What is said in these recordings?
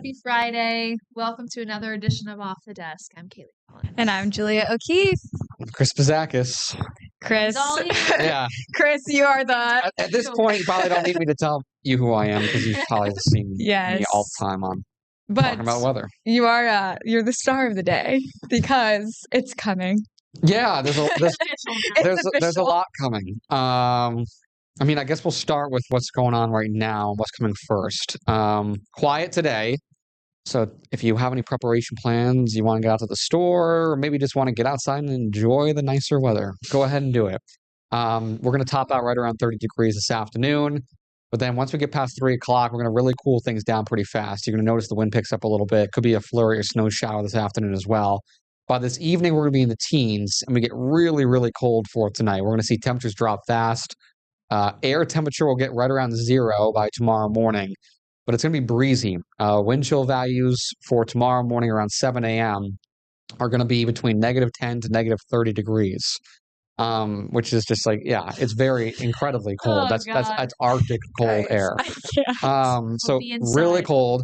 Happy Friday. Welcome to another edition of Off the Desk. I'm Kaylee Collins. And I'm Julia O'Keefe. Chris Pazakis. Chris. Yeah. Chris, you are the... At this point, you probably don't need me to tell you who I am because you've probably seen me all the time on talking about weather. You are you're the star of the day because it's coming. Yeah, there's a lot coming. I mean, I guess we'll start with what's going on right now, what's coming first. Quiet today. So if you have any preparation plans, you want to get out to the store, or maybe just want to get outside and enjoy the nicer weather, go ahead and do it. We're going to top out right around 30 degrees this afternoon. But then once we get past 3 o'clock, we're going to really cool things down pretty fast. You're going to notice the wind picks up a little bit. Could be a flurry or snow shower this afternoon as well. By this evening, we're going to be in the teens, and we get really, really cold for tonight. We're going to see temperatures drop fast. Air temperature will get right around 0 by tomorrow morning, but it's going to be breezy. Wind chill values for tomorrow morning around 7 a.m. are going to be between -10 to -30 degrees, which is just like, yeah, it's very incredibly cold. That's Arctic cold air. So really cold.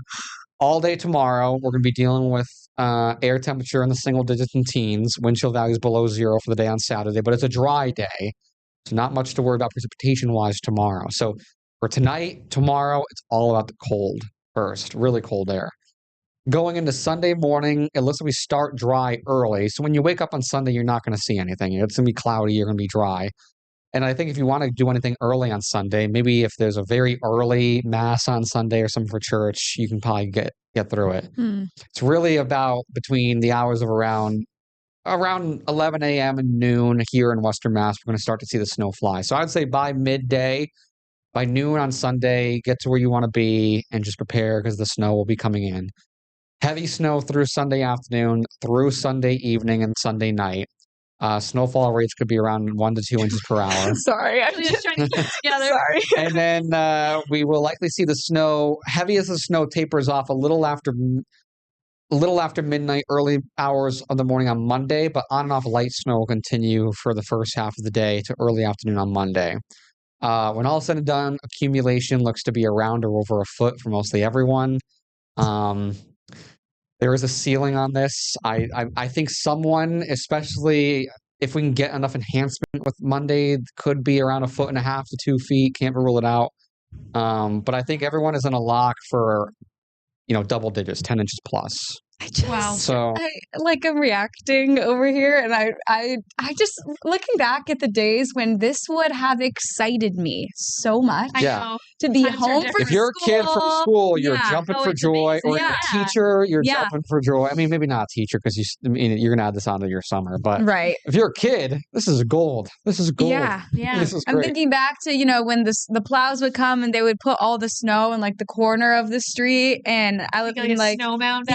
All day tomorrow, we're going to be dealing with air temperature in the single digits and teens, wind chill values below 0 for the day on Saturday, but it's a dry day. So not much to worry about precipitation-wise tomorrow. So for tonight, tomorrow, it's all about the cold first, really cold air. Going into Sunday morning, it looks like we start dry early. So when you wake up on Sunday, you're not going to see anything. It's going to be cloudy. You're going to be dry. And I think if you want to do anything early on Sunday, maybe if there's a very early mass on Sunday or something for church, you can probably get through it. It's really about between the hours of around 11 a.m. and noon here in Western Mass, we're going to start to see the snow fly. So I'd say by midday, by noon on Sunday, get to where you want to be and just prepare because the snow will be coming in. Heavy snow through Sunday afternoon, through Sunday evening and Sunday night. Snowfall rates could be around 1 to 2 inches per hour. Sorry, I'm just trying to keep it together. Sorry. And then we will likely see the snow, heavy as the snow tapers off a little after midnight, early hours of the morning on Monday, but on and off light snow will continue for the first half of the day to early afternoon on Monday. When all is said and done, accumulation looks to be around or over a foot for mostly everyone. There is a ceiling on this. I think someone, especially if we can get enough enhancement with Monday, could be around 1.5 to 2 feet. Can't rule it out. But I think everyone is in a lock for double digits, 10 inches plus. I'm reacting over here, and I just looking back at the days when this would have excited me so much. To be home from if you're a kid from school, you're jumping for joy, or you're a teacher, you're jumping for joy. I mean, maybe not a teacher because you're gonna add this onto your summer, but if you're a kid, this is gold. This is gold. Yeah. This is great. I'm thinking back to when the plows would come and they would put all the snow in like the corner of the street, and I lived in like a snow mound.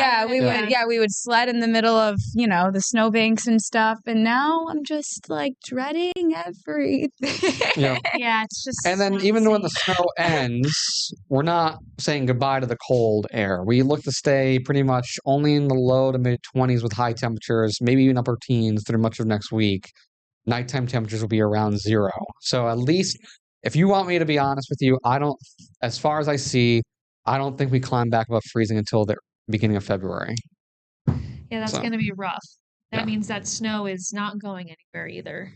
We would sled in the middle of, the snowbanks and stuff. And now I'm just like dreading everything. Yeah, it's just. And then even when the snow ends, we're not saying goodbye to the cold air. We look to stay pretty much only in the low to mid 20s with high temperatures, maybe even upper teens through much of next week. Nighttime temperatures will be around 0. So at least, if you want me to be honest with you, as far as I see, I don't think we climb back above freezing until the beginning of February. Yeah, that's going to be rough. That means that snow is not going anywhere either.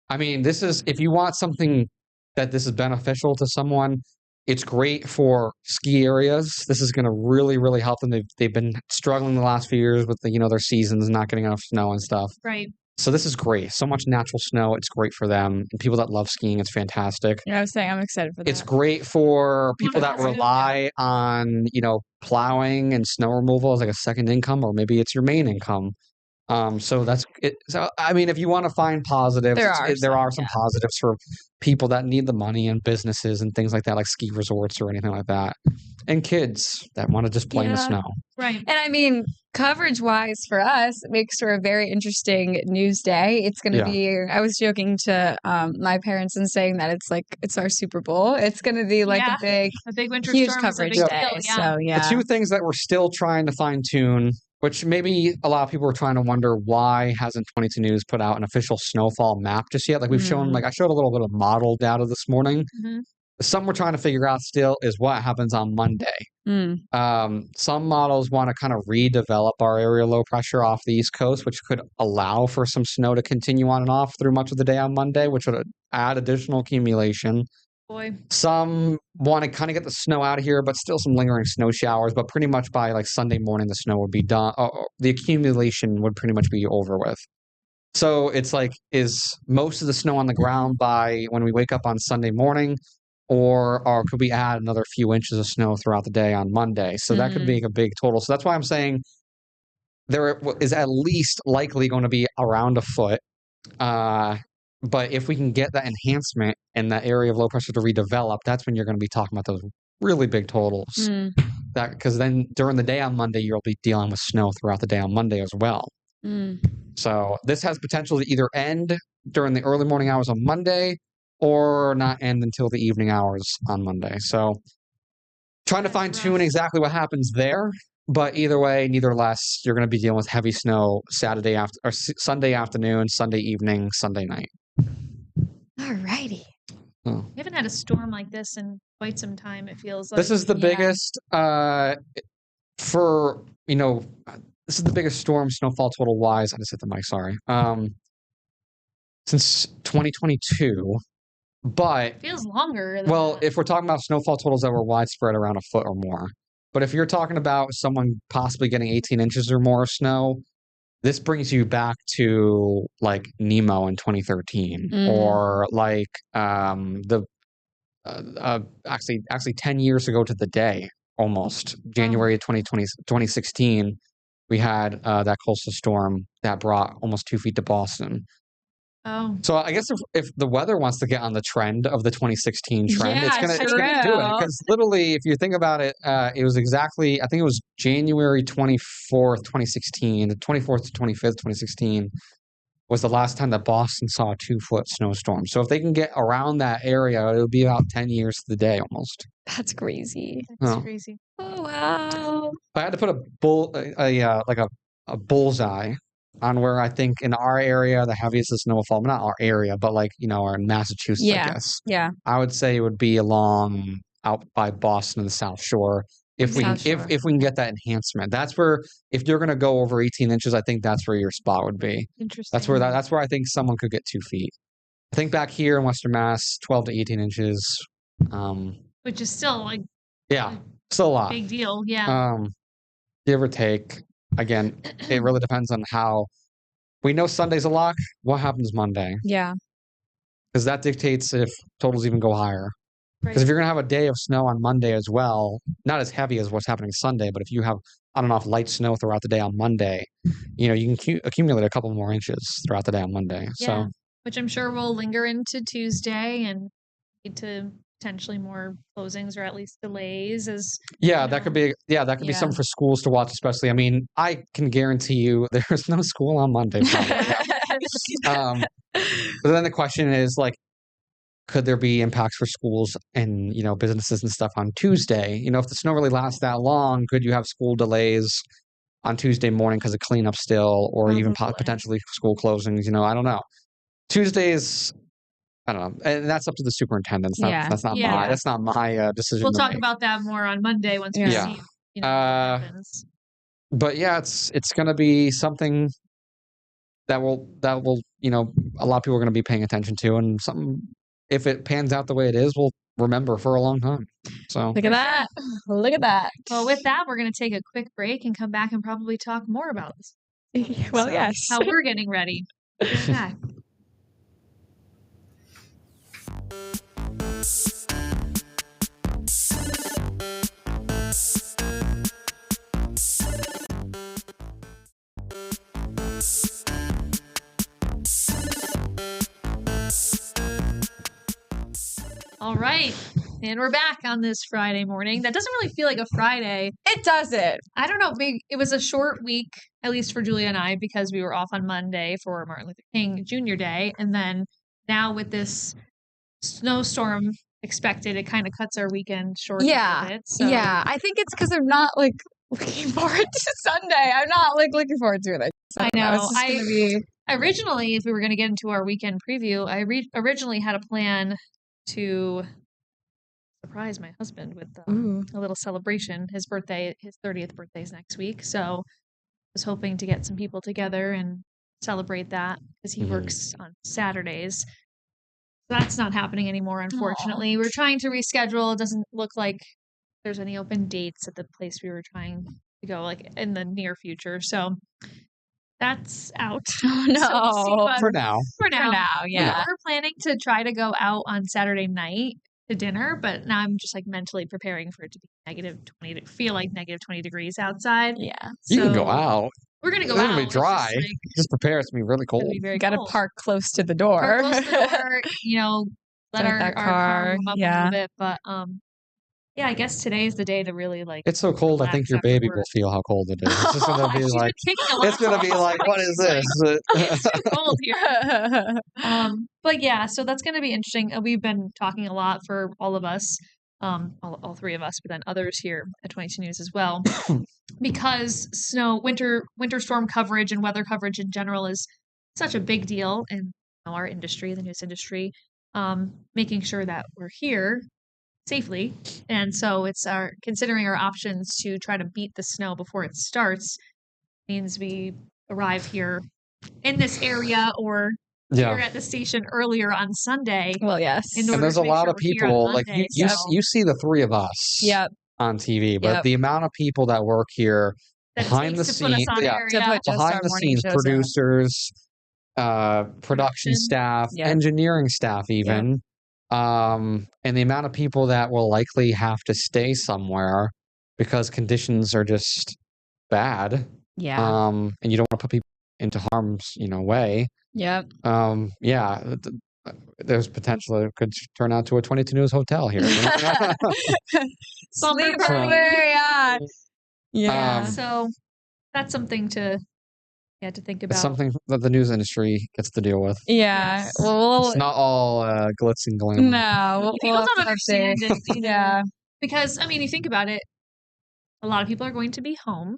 I mean, this is, if you want something that this is beneficial to someone, it's great for ski areas. This is going to really, really help them. They've been struggling the last few years with their seasons, not getting enough snow and stuff. Right. So this is great. So much natural snow. It's great for them. And people that love skiing, it's fantastic. Yeah, I was saying I'm excited for that. It's great for people that rely on, plowing and snow removal as like a second income, or maybe it's your main income. So that's it. So, I mean, if you want to find positives, there are some positives for people that need the money and businesses and things like that, like ski resorts or anything like that. And kids that want to just play in the snow. Right. And I mean, coverage-wise for us, it makes for a very interesting news day. It's going to be, I was joking to my parents and saying that it's our Super Bowl. It's going to be like a big winter huge storm coverage day. So, The two things that we're still trying to fine-tune, which maybe a lot of people are trying to wonder why hasn't 22 News put out an official snowfall map just yet? Like we've shown, I showed a little bit of model data this morning. some we're trying to figure out still is what happens on Monday. Some models want to kind of redevelop our area of low pressure off the East Coast, which could allow for some snow to continue on and off through much of the day on Monday, which would add additional accumulation. Boy. Some want to kind of get the snow out of here, but still some lingering snow showers. But pretty much by like Sunday morning, the snow would be done. The accumulation would pretty much be over with. So it's like, is most of the snow on the ground by when we wake up on Sunday morning, or could we add another few inches of snow throughout the day on Monday? So that could be a big total. So that's why I'm saying there is at least likely going to be around a foot. But if we can get that enhancement in that area of low pressure to redevelop, that's when you're going to be talking about those really big totals. Because then during the day on Monday, you'll be dealing with snow throughout the day on Monday as well. So this has potential to either end during the early morning hours on Monday or not end until the evening hours on Monday. So trying to fine tune exactly what happens there. But either way, neither less, you're going to be dealing with heavy snow Saturday after or Sunday afternoon, Sunday evening, Sunday night. Alrighty. We haven't had a storm like this in quite some time, it feels like. This is the biggest this is the biggest storm snowfall total wise. I just hit the mic, sorry. Since 2022. But it feels longer than well, that. if we're talking about snowfall totals that were widespread around a foot or more. But if you're talking about someone possibly getting 18 inches or more of snow, this brings you back to like Nemo in 2013 or like actually 10 years ago to the day, almost January of 2016, we had that coastal storm that brought almost 2 feet to Boston. So I guess if the weather wants to get on the trend of the 2016 trend, it's gonna do it. Because literally, if you think about it, it was exactly, I think it was January 24th, 2016, the 24th to 25th, 2016 was the last time that Boston saw a 2-foot snowstorm. So if they can get around that area, it'll be about 10 years to the day almost. That's crazy. That's crazy. Oh wow! If I had to put a bullseye on where I think in our area the heaviest is snowfall, not our area, but like, or in Massachusetts, I guess. Yeah. I would say it would be along out by Boston and the South Shore. If we can get that enhancement. That's where, if you're gonna go over 18 inches, I think that's where your spot would be. Interesting. That's where I think someone could get 2 feet. I think back here in Western Mass, 12 to 18 inches. Which is still like still a lot. Big deal, yeah. Give or take. Again, it really depends on how. We know Sunday's a lock. What happens Monday? Yeah. Because that dictates if totals even go higher. Because if you're going to have a day of snow on Monday as well, not as heavy as what's happening Sunday, but if you have on and off light snow throughout the day on Monday, you can accumulate a couple more inches throughout the day on Monday. Yeah, so, which I'm sure will linger into Tuesday and lead to potentially more closings or at least delays. That could be something for schools to watch, especially. I mean, I can guarantee you there's no school on Monday. But then the question is like, could there be impacts for schools and businesses and stuff on Tuesday? If the snow really lasts that long, could you have school delays on Tuesday morning because of cleanup still, or even potentially school closings? I don't know. Tuesdays, I don't know, and that's up to the superintendent. That's not my decision. We'll talk about that more on Monday once we see what happens. But it's going to be something that will a lot of people are going to be paying attention to, and something, if it pans out the way it is, we'll remember for a long time. So look at that. Look at that. Well, with that, we're going to take a quick break and come back and probably talk more about this. Well, yes. How we're getting ready. Okay. All right. And we're back on this Friday morning. That doesn't really feel like a Friday. It doesn't. I don't know. It was a short week, at least for Julia and I, because we were off on Monday for Martin Luther King Jr. Day. And then now with this snowstorm expected, it kind of cuts our weekend short a little bit. So. Yeah. I think it's because I'm not looking forward to Sunday. I'm not looking forward to it. I know. Originally, if we were going to get into our weekend preview, I originally had a plan to surprise my husband with Ooh. a little celebration. His 30th birthday is next week. So I was hoping to get some people together and celebrate that because he works on Saturdays. That's not happening anymore, unfortunately. Aw. We're trying to reschedule. It doesn't look like there's any open dates at the place we were trying to go, like in the near future. So that's out. Oh So we'll see, no. but For now. for now, we yeah. were planning to try to go out on Saturday night to dinner, but now I'm just like mentally preparing for it to be negative 20 to feel like negative 20 degrees outside. Yeah. You can go So out. we're gonna go It's out. gonna be It's just, dry. like, Just prepare. It's gonna be really gonna cold. be very Got to cold. park close to the door. Park close to the door, let Drive that our car car. warm up a Yeah. little bit. But yeah, I guess today's the day to really like It's so cold. I think relax your after baby work. will feel how cold it is. It's just gonna be She's like. been kicking a lot. It's gonna be like, what is this? It's too cold here. But yeah, so that's gonna be interesting. We've been talking a lot for all of us, all three of us, but then others here at 22 News as well, because winter storm coverage and weather coverage in general is such a big deal in our industry, the news industry. Making sure that we're here safely, and so it's considering our options to try to beat the snow before it starts means we arrive here in this area or here Yeah. at the station earlier on Sunday. Well, yes. In And order there's to a make lot sure of we're here on people like Monday, you see the three of us Yep. on TV, but Yep. the amount of people that work here that it behind the takes to put us scenes, on yeah, air, To put just behind our the morning scenes, shows up. producers, production Production. staff, Yep. engineering staff, even, and the amount of people that will likely have to stay somewhere because conditions are just bad. Yeah. And you don't want to put people into harm's way. Yep. Yeah. There's potential it could turn out to a 22 News hotel here. Sleepover, party. yeah. Yeah. So that's something to think It's about. something that the news industry gets to deal with. Yeah. Yes. Well, It's not all glitz and glam. no. People We'll don't have to understand it either. Yeah. Because you think about it, a lot of people are going to be home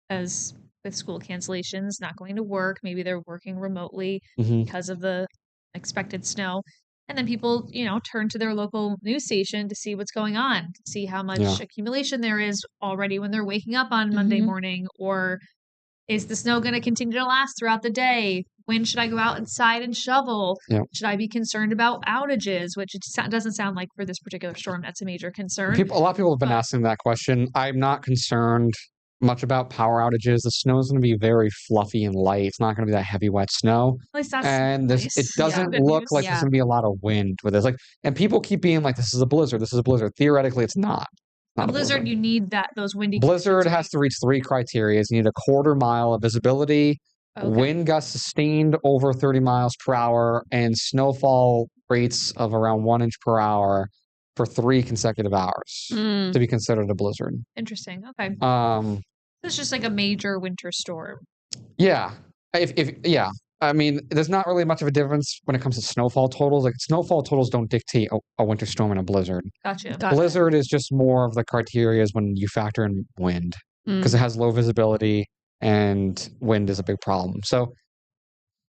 as with school cancellations, not going to work. Maybe they're working remotely because of the expected snow. And then people, turn to their local news station to see what's going on, to see how much accumulation there is already when they're waking up on Monday morning, or is the snow going to continue to last throughout the day? When should I go out inside and shovel? Yeah. Should I be concerned about outages? Which it doesn't sound like for this particular storm that's a major concern. A lot of people have been asking that question. I'm not concerned much about power outages. The snow is going to be very fluffy and light. It's not going to be that heavy, wet snow. At least that's and nice. it doesn't Good look news. like there's going to be a lot of wind with this. And people keep being like, "This is a blizzard. This is a blizzard." Theoretically, it's not. A blizzard, you need those windy blizzard conditions, has to reach 3 criteria. You need a quarter mile of visibility, wind gusts sustained over 30 miles per hour, and snowfall rates of around 1 inch per hour for 3 consecutive hours to be considered a blizzard. Interesting. Okay. It's just like a major winter storm. Yeah. There's not really much of a difference when it comes to snowfall totals. Like, snowfall totals don't dictate a winter storm and a blizzard. Gotcha. Blizzard is just more of the criteria when you factor in wind, because it has low visibility and wind is a big problem. So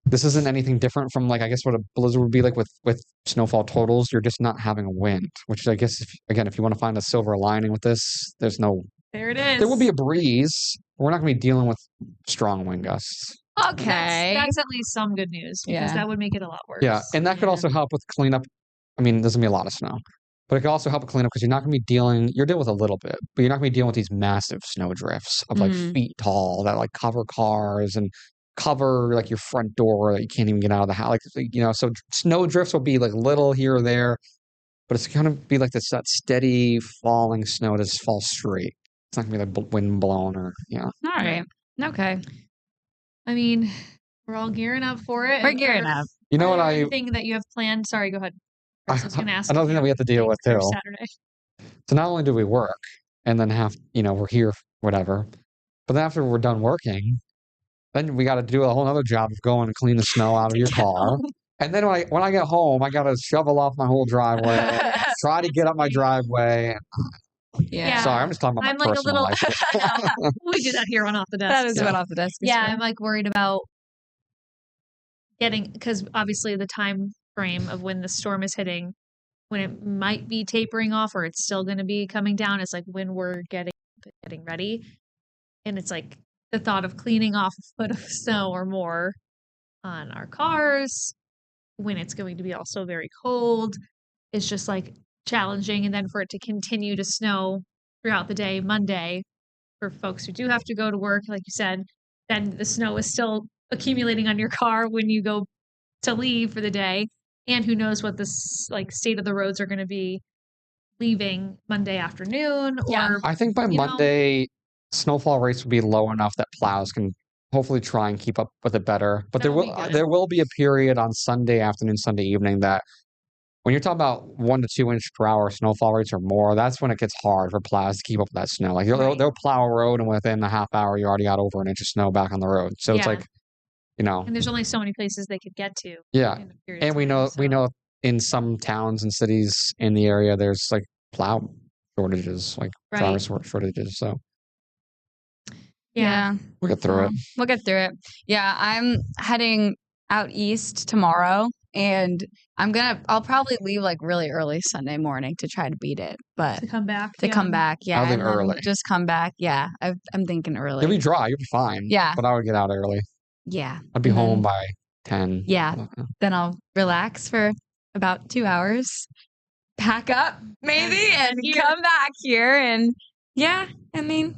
this isn't anything different from, I guess what a blizzard would be like with snowfall totals. You're just not having a wind, which I guess, if you want to find a silver lining with this, there it is. There will be a breeze. We're not going to be dealing with strong wind gusts. Okay. That's at least some good news, because that would make it a lot worse. Yeah, and that could also help with cleanup. There's going to be a lot of snow, but it could also help with cleanup because you're not going to be you're dealing with a little bit, but you're not going to be dealing with these massive snow drifts of feet tall that cover cars and cover your front door that you can't even get out of the house. So snow drifts will be little here or there, but it's going to be that steady falling snow that just falls straight. It's not going to be wind blown or, All right. Okay. We're all gearing up for it. We're gearing up. You know what anything that you have planned? Sorry, go ahead. I was going to ask. Another thing that we have to deal with too. Saturday. So not only do we work and then we're here, whatever, but then after we're done working, then we got to do a whole other job of going and clean the snow out of your car. And then when I get home, I got to shovel off my whole driveway, try to get up my driveway. Yeah. Sorry, I'm just talking about my personal life. We do that here on Off the Desk. That is what Off the Desk is. Yeah, I'm worried about because obviously the time frame of when the storm is hitting when it might be tapering off or it's still going to be coming down is like when we're getting ready. And it's like the thought of cleaning off a foot of snow or more on our cars when it's going to be also very cold is just like challenging. And then for it to continue to snow throughout the day, Monday, for folks who do have to go to work, like you said, then the snow is still accumulating on your car when you go to leave for the day. And who knows what this like state of the roads are going to be leaving Monday afternoon or I think by Monday, snowfall rates will be low enough that plows can hopefully try and keep up with it better. But there will be a period on Sunday afternoon, Sunday evening that when you're talking about 1 to 2 inch per hour snowfall rates or more, that's when it gets hard for plows to keep up with that snow. Like they'll plow a road and within a half hour you already got over an inch of snow back on the road. So it's like, and there's only so many places they could get to. Yeah. And we know in some towns and cities in the area there's like plow shortages, like driver shortages. So yeah, we'll get through it. We'll get through it. Yeah, I'm heading out east tomorrow, and I'll probably leave like really early Sunday morning to try to beat it, but to come back, yeah, I'll leave early. Just come back, yeah. I'm thinking early. You'll be dry, you'll be fine. Yeah, but I would get out early. Yeah, I'd be home by 10. Yeah, then I'll relax for about 2 hours, pack up maybe, and come back here. And yeah, I mean,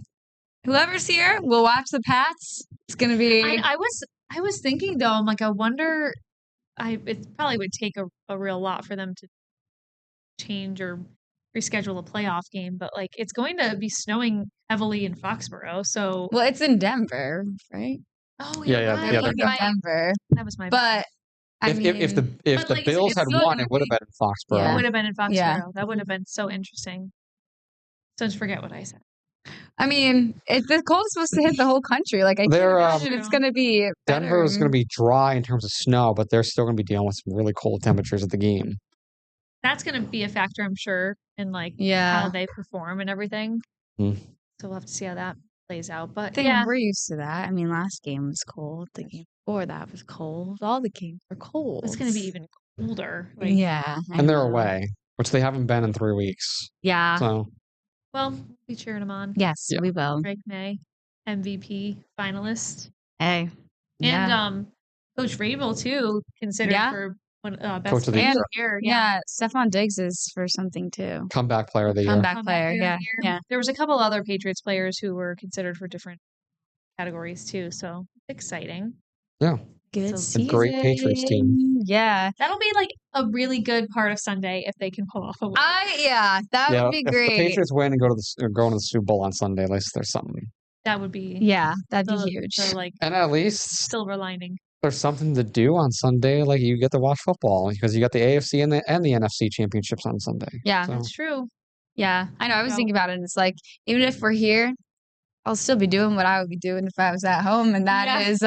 whoever's here, we'll watch the Pats. It's gonna be. I was thinking though, I'm like, I wonder. It probably would take a real lot for them to change or reschedule a playoff game, but like it's going to be snowing heavily in Foxborough. So it's in Denver, right? Oh yeah. They're in Denver. That was my bad. But if the Bills had won, it would have been in Foxborough. Yeah. It would have been in Foxborough. Yeah. That would have been so interesting. So just forget what I said. I mean, the cold is supposed to hit the whole country. Like I can't imagine it's going to be. Denver is going to be dry in terms of snow, but they're still going to be dealing with some really cold temperatures at the game. That's going to be a factor, I'm sure, in like how they perform and everything. So we'll have to see how that plays out. But we're used to that. I mean, last game was cold. The game before that was cold. All the games were cold. It's going to be even colder. Like, and they're away, which they haven't been in 3 weeks. Yeah. So. Well, we'll be cheering them on. Yes, we will. Drake May, MVP finalist. Hey. And Coach Vrabel, too, considered for best Coach of the year. Yeah, Stephon Diggs is for something, too. Comeback player of the year. Comeback player, yeah. There was a couple other Patriots players who were considered for different categories, too. So, exciting. Yeah. Good season. A great Patriots team. Yeah. That'll be like a really good part of Sunday if they can pull off a win. That would be great. If the Patriots win and go to the Super Bowl on Sunday, at least there's something. That would be. Yeah, that'd be huge. And at least silver lining. There's something to do on Sunday. Like you get to watch football because you got the AFC and the NFC championships on Sunday. Yeah, that's true. Yeah, I know. I was thinking about it. And it's like, even if we're here, I'll still be doing what I would be doing if I was at home, and that is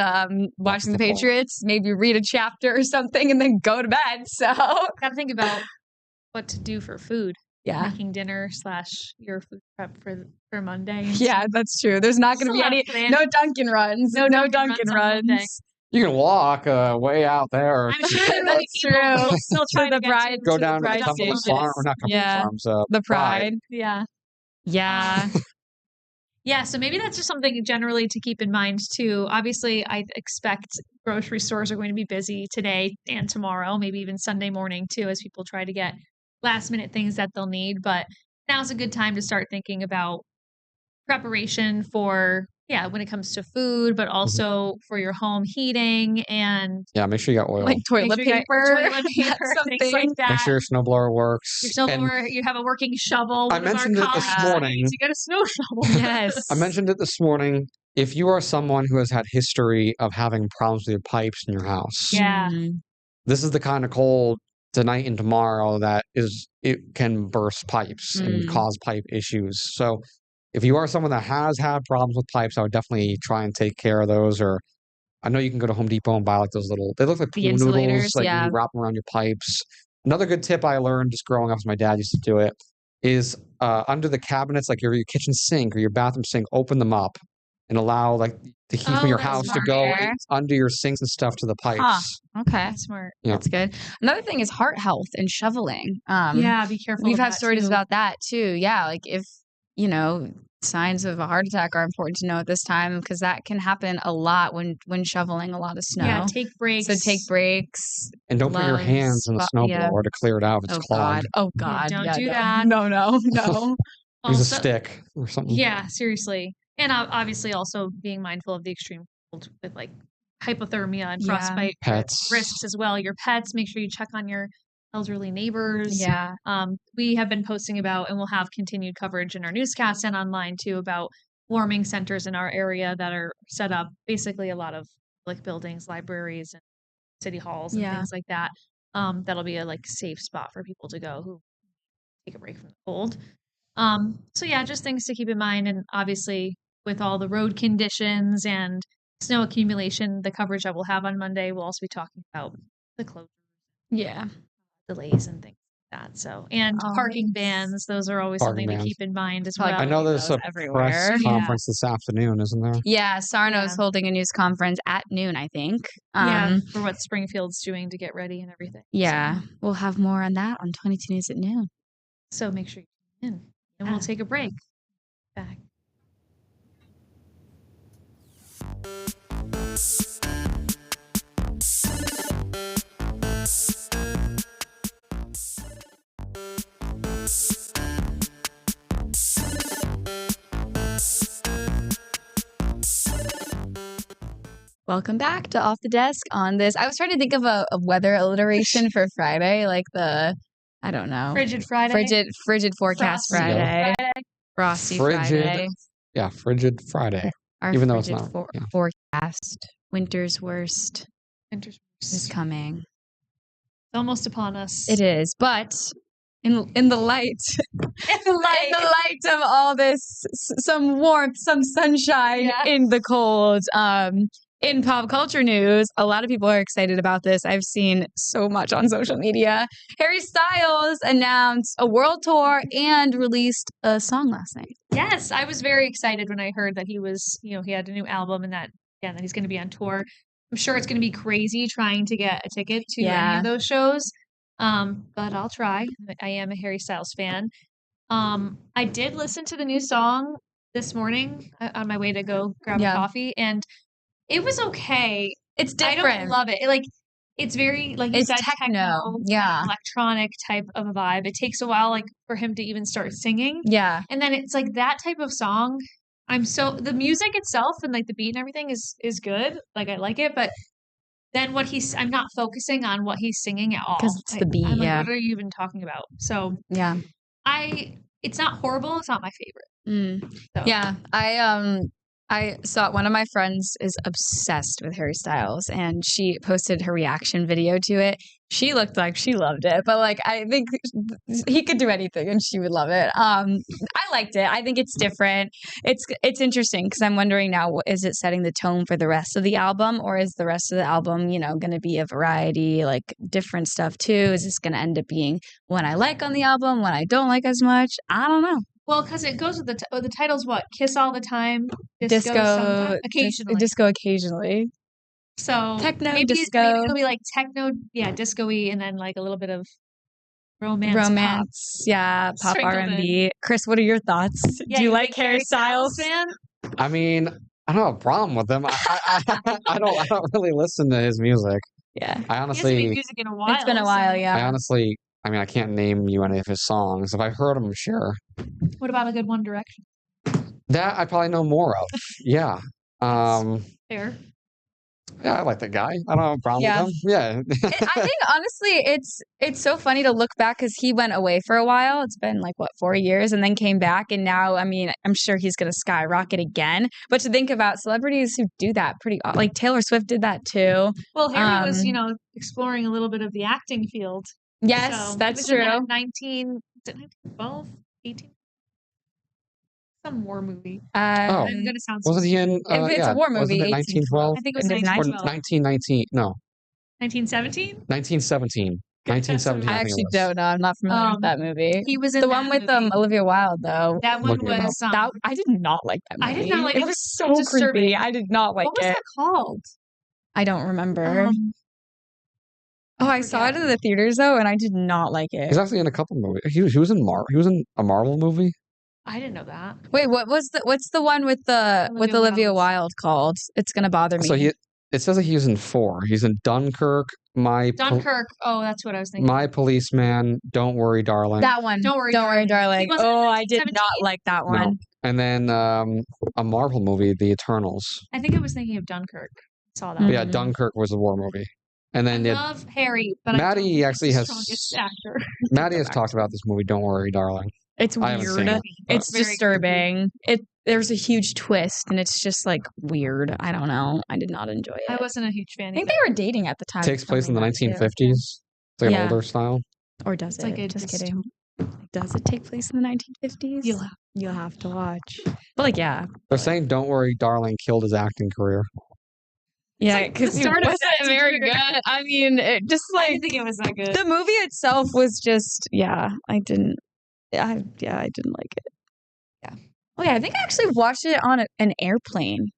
watching the Patriots, maybe read a chapter or something, and then go to bed. So gotta think about what to do for food. Yeah, making dinner / your food prep for Monday. Yeah, that's true. There's not going to be no Dunkin' runs. No Dunkin' runs. You can walk way out there. I'm sure that's true. Still trying to go down to the Cumberland Farm, or not Cumberland Farms. The Pride. Yeah. Yeah. Yeah, so maybe that's just something generally to keep in mind too. Obviously, I expect grocery stores are going to be busy today and tomorrow, maybe even Sunday morning too, as people try to get last minute things that they'll need. But now's a good time to start thinking about preparation for, when it comes to food, but also for your home heating and make sure you got oil, like toilet paper, things like that. Make sure your snowblower works. Your snowblower, you have a working shovel. I mentioned it this morning. You get a snow shovel. Yes, I mentioned it this morning. If you are someone who has had history of having problems with your pipes in your house, this is the kind of cold tonight and tomorrow that it can burst pipes and cause pipe issues. So if you are someone that has had problems with pipes, I would definitely try and take care of those. Or I know you can go to Home Depot and buy like those they look like pool noodles, like you wrap them around your pipes. Another good tip I learned just growing up, as my dad used to do it, is under the cabinets, like your kitchen sink or your bathroom sink, open them up and allow the heat from your that's house to smart. go under your sinks and stuff to the pipes. Okay. That's smart. Yeah. That's good. Another thing is heart health and shoveling. Yeah, be careful. We've of had that, stories too. about that too. Yeah, like if, signs of a heart attack are important to know at this time because that can happen a lot when shoveling a lot of snow. Yeah, take breaks. So take breaks. And don't put your hands in the snowblower to clear it out if it's clogged. Oh God. Yeah, don't do no. that. No. Use a stick or something. Yeah, seriously. And obviously also being mindful of the extreme cold with like hypothermia and frostbite pets risks as well. Your pets, make sure you check on your elderly neighbors. Yeah. We have been posting about, and we'll have continued coverage in our newscast and online too, about warming centers in our area that are set up, basically a lot of like buildings, libraries, and city halls and things like that. That'll be a like safe spot for people to go who take a break from the cold. So yeah, just things to keep in mind. And obviously with all the road conditions and snow accumulation, the coverage that we'll have on Monday, we'll also be talking about the closures. Yeah. Delays and things like that. So, and parking bans, those are always something to keep in mind as well. I know there's a press conference this afternoon, isn't there? Yeah, Sarno's holding a news conference at noon, I think. For what Springfield's doing to get ready and everything. Yeah, so we'll have more on that on 22 News at noon. So make sure you tune in. And we'll take a break. Back. Welcome back to Off the Desk on this. I was trying to think of a weather alliteration for Friday, like I don't know. Frigid Friday. Frigid forecast Friday. Frosty Friday. Yeah, frigid Friday. Our even though it's not. Forecast. Winter's worst. Winter's worst is coming. It's almost upon us. It is, but in the light, in the light of all this, some warmth, some sunshine in the cold. In pop culture news, a lot of people are excited about this. I've seen so much on social media. Harry Styles announced a world tour and released a song last night. Yes, I was very excited when I heard that he was, he had a new album and that he's going to be on tour. I'm sure it's going to be crazy trying to get a ticket to any of those shows. But I'll try. I am a Harry Styles fan. I did listen to the new song this morning on my way to go grab a coffee, and it was okay. It's different. I don't love it. It's very, like you said, techno, electronic type of a vibe. It takes a while, for him to even start singing. Yeah. And then it's that type of song. The music itself and the beat and everything is good. I like it, but then I'm not focusing on what he's singing at all. Because it's the beat, what are you even talking about? So, yeah. It's not horrible. It's not my favorite. So. Yeah. I saw one of my friends is obsessed with Harry Styles, and she posted her reaction video to it. She looked like she loved it, but I think he could do anything and she would love it. I liked it. I think it's different. It's interesting because I'm wondering now, is it setting the tone for the rest of the album, or is the rest of the album, going to be a variety, different stuff too? Is this going to end up being one I like on the album, one I don't like as much? I don't know. Well, because it goes with the title's what? Kiss All the Time, Disco Occasionally. Disco Occasionally. So techno, maybe disco. Maybe it'll be techno, disco-y, and then a little bit of romance, pop, pop R&B. Chris, what are your thoughts? Do you like Harry Styles? Fan? I mean, I don't have a problem with him. I don't really listen to his music. Yeah, I honestly, he hasn't made music in a while. It's been a while. Yeah, I can't name you any of his songs. If I've heard them, sure. What about a good One Direction? That I probably know more of. Yeah. Fair. Yeah, I like that guy. I don't have a problem with him. Yeah. I think honestly, it's so funny to look back because he went away for a while. It's been 4 years, and then came back, and now I'm sure he's going to skyrocket again. But to think about celebrities who do that Taylor Swift did that too. Well, Harry was exploring a little bit of the acting field. Yes, so that's true. 1912, 18. Some war movie. I'm gonna sound. Wasn't he in? If it's a war movie, 1912. I think it was 1912. 1919. No. 1917. 1917. 1917. I I think it actually was. don't know. I'm not familiar with that movie. He was in The that one with movie. Olivia Wilde, though. That one Looking it was That I did not like that movie. I did not like it. it. Was so disturbing. creepy. I did not like what was it. that called? I don't remember. I saw it forget. in the theaters though, and I did not like it. He's actually in a couple movies. He was in a Marvel movie. I didn't know that. Wait, what's the one with Olivia Wilde called? It's Gonna Bother Me. So it says that he's in 4. He's in Dunkirk, Dunkirk. Oh, that's what I was thinking. My Policeman, Don't Worry, Darling. That one. Don't worry, darling. He wasn't Oh, in I did not 1917? like that one. No. And then a Marvel movie, The Eternals. I think I was thinking of Dunkirk. I saw that. But yeah, Dunkirk was a war movie. And then I love Harry, but Maddie actually has strongest actor. Maddie has talked about this movie, Don't Worry, Darling. It's I haven't seen weird. it, It's disturbing. There's a huge twist, and it's just like weird. I don't know. I did not enjoy it. I wasn't a huge fan. I think they were dating at the time. It takes place in the 1950s. It's like an older style. Or does it? Like just kidding. Does it take place in the 1950s? You'll have to watch. But like, yeah. They're saying Don't Worry, Darling killed his acting career. Yeah, because it wasn't very good. I mean, it just I like didn't think it was that good. the movie itself was just I didn't like it. Yeah. Oh yeah, I think I actually watched it on an airplane.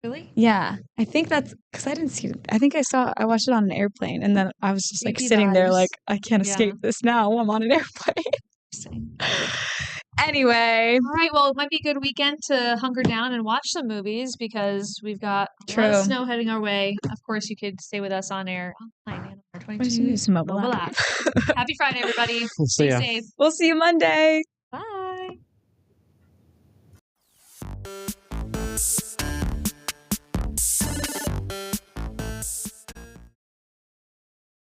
Really? Yeah, I think that's because I didn't see it. I think I watched it on an airplane, and then I was just like Creepy sitting there vibes. like I can't escape this now. I'm on an airplane. Anyway. All right. Well, it might be a good weekend to hunker down and watch some movies because we've got a lot of snow heading our way. Of course, you could stay with us on air online and our 22 mobile app. Happy Friday, everybody. Stay safe. We'll see you Monday. Bye.